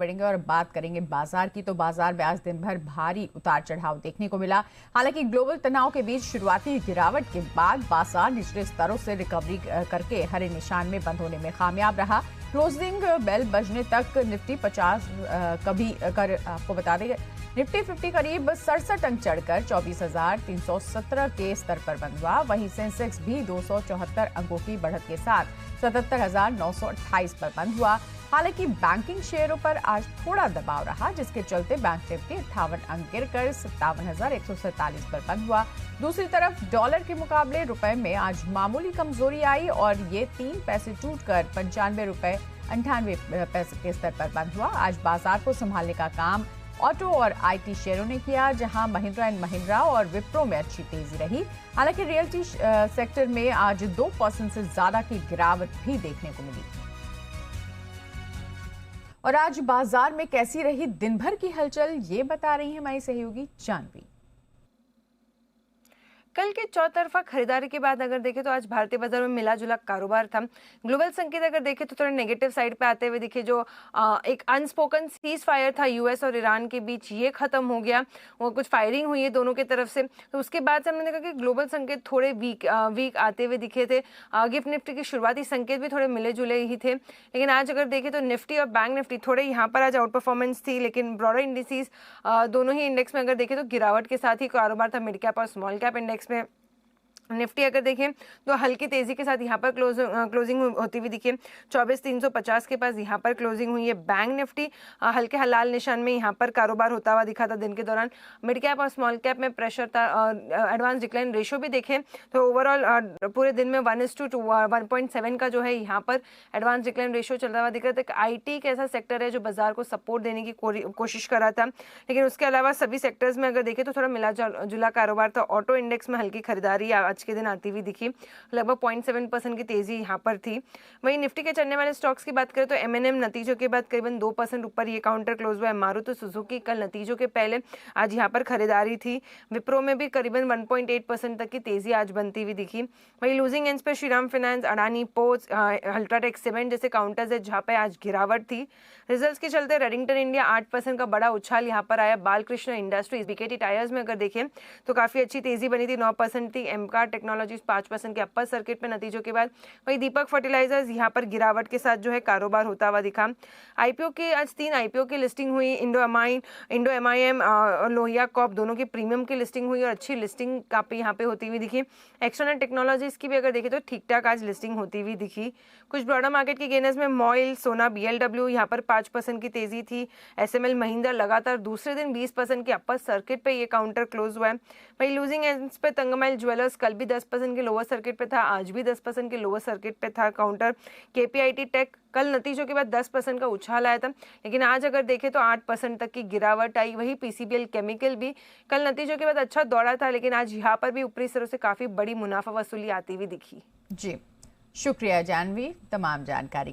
पड़ेंगे और बात करेंगे बाजार की। तो बाजार में आज दिन भर भारी उतार चढ़ाव देखने को मिला। हालांकि ग्लोबल तनाव के बीच शुरुआती गिरावट के बाद बाजार निचले स्तरों से रिकवरी करके हरे निशान में बंद होने में कामयाब रहा। क्लोजिंग बेल बजने तक निफ्टी 50 आपको बता दें, निफ्टी 50 करीब 67 अंक चढ़कर 24,317 के स्तर पर बंद हुआ। वहीं सेंसेक्स भी 274 अंकों की बढ़त के साथ 77,928 पर बंद हुआ। हालांकि बैंकिंग शेयरों पर आज थोड़ा दबाव रहा, जिसके चलते बैंक निफ्टी 58 अंक गिरकर 57,147 पर बंद हुआ। दूसरी तरफ डॉलर के मुकाबले रुपए में आज मामूली कमजोरी आई और ये 3 पैसे टूटकर 95 रुपए 98 पैसे के स्तर पर बंद हुआ। आज बाजार को संभालने का काम ऑटो और आईटी शेयरों ने किया, जहां महिंद्रा एंड महिंद्रा और विप्रो में अच्छी तेजी रही। हालांकि रियल्टी सेक्टर में आज 2% से ज्यादा की गिरावट भी देखने को मिली। और आज बाजार में कैसी रही दिन भर की हलचल, ये बता रही है हमारी सहयोगी जानवी। कल के चौतरफा खरीदारी के बाद अगर देखें तो आज भारतीय बाजार में मिला जुला कारोबार था। ग्लोबल संकेत अगर देखें तो थोड़ा नेगेटिव साइड पे आते हुए दिखे। जो एक अनस्पोकन सीज फायर था यूएस और ईरान के बीच, ये खत्म हो गया। वो कुछ फायरिंग हुई है दोनों की तरफ से, तो उसके बाद से हमने देखा कि ग्लोबल संकेत थोड़े वीक आते हुए दिखे थे। गिफ्ट निफ्टी के शुरुआती संकेत भी थोड़े मिले जुले ही थे, लेकिन आज अगर देखें तो निफ्टी और बैंक निफ्टी थोड़े यहाँ पर आज आउट परफॉर्मेंस थी। लेकिन ब्रॉडर इंडिसेस दोनों ही इंडेक्स में अगर देखें तो गिरावट के साथ ही कारोबार था। मिड कैप और स्मॉल कैप इंडेक्स में निफ्टी अगर देखें तो हल्की तेजी के साथ यहाँ पर क्लोजिंग होती हुई दिखी। 24,350 के पास यहाँ पर क्लोजिंग हुई है। बैंक निफ्टी हल्के हलाल निशान में यहाँ पर कारोबार होता हुआ दिखा था दिन के दौरान। मिड कैप और स्मॉल कैप में प्रेशर था। एडवांस डिक्लाइन रेशियो भी देखें तो ओवरऑल पूरे दिन में 1:1.7 का जो है यहाँ पर एडवांस डिक्लाइन रेशियो चलता हुआ दिख रहा था। आईटी एक ऐसा सेक्टर है जो बाजार को सपोर्ट देने की कोशिश कर रहा था, लेकिन उसके अलावा सभी सेक्टर्स में अगर देखें तो थोड़ा मिला जुला कारोबार था। ऑटो इंडेक्स में हल्की खरीदारी आज के दिन आती हुई दिखी, लगभग 0.7% की तेजी यहाँ पर थी। वहीं निफ्टी के चलने वाले स्टॉक्स की बात करें तो एमएनएम नतीजों के बाद करीबन 2% ऊपर ये काउंटर क्लोज हुआ है। मारुति सुजुकी कल नतीजों के पहले आज यहाँ पर खरीदारी थी। विप्रो में भी करीबन 1.8% तक की तेजी आज बनती हुई दिखी। वहीं लूजिंग एंड्स पे Shriram finance, Adani ports, UltraTech cement जैसे काउंटर्स है जहाँ पे आज गिरावट थी। रिजल्ट्स के चलते रेडिंगटन इंडिया 8% का बड़ा उछाल यहाँ पर आया। बालकृष्ण इंडस्ट्रीज, बीकेटी टायर्स में अगर देखें तो काफी अच्छी तेजी बनी थी, 9% थी। एमकार टेक्नोलॉजीज 5% के अपर सर्किट में नतीजों के बाद। वहीं दीपक फर्टिलाइजर्स यहाँ पर गिरावट के साथ जो है कारोबार होता हुआ दिखा। आईपीओ की आज 3 आईपीओ की लिस्टिंग हुई। इंडो एमआईएम और लोहिया कॉप दोनों की प्रीमियम की लिस्टिंग हुई और अच्छी लिस्टिंग काफी यहाँ पे होती हुई दिखी। एक्सटर्नल टेक्नोलॉजीज की भी अगर देखें तो ठीक ठाक आज लिस्टिंग होती हुई दिखी। कुछ ब्रॉडर मार्केट की गेनर्स में मॉइल, सोना, बीएलडब्ल्यू यहाँ पर 5% की तेजी थी। एसएमएल महिंद्रा लगातार दूसरे दिन 20% के अपर सर्किट पे ये काउंटर क्लोज हुआ है। वहीं लूजिंग एंड्स पे तंगमाइल ज्वेलर्स कल भी 10% के लोअर सर्किट पे था, आज भी 10% के लोअर सर्किट पे था काउंटर। केपीआईटी टेक कल नतीजों के बाद 10% का उछाल आया था, लेकिन आज अगर देखें तो 8% तक की गिरावट आई। वही पीसीबीएल केमिकल भी कल नतीजों के बाद अच्छा दौड़ा था, लेकिन आज यहाँ पर भी ऊपरी स्तरों से काफी बड़ी मुनाफा वसूली आती हुई दिखी। जी, शुक्रिया जानवी तमाम जानकारी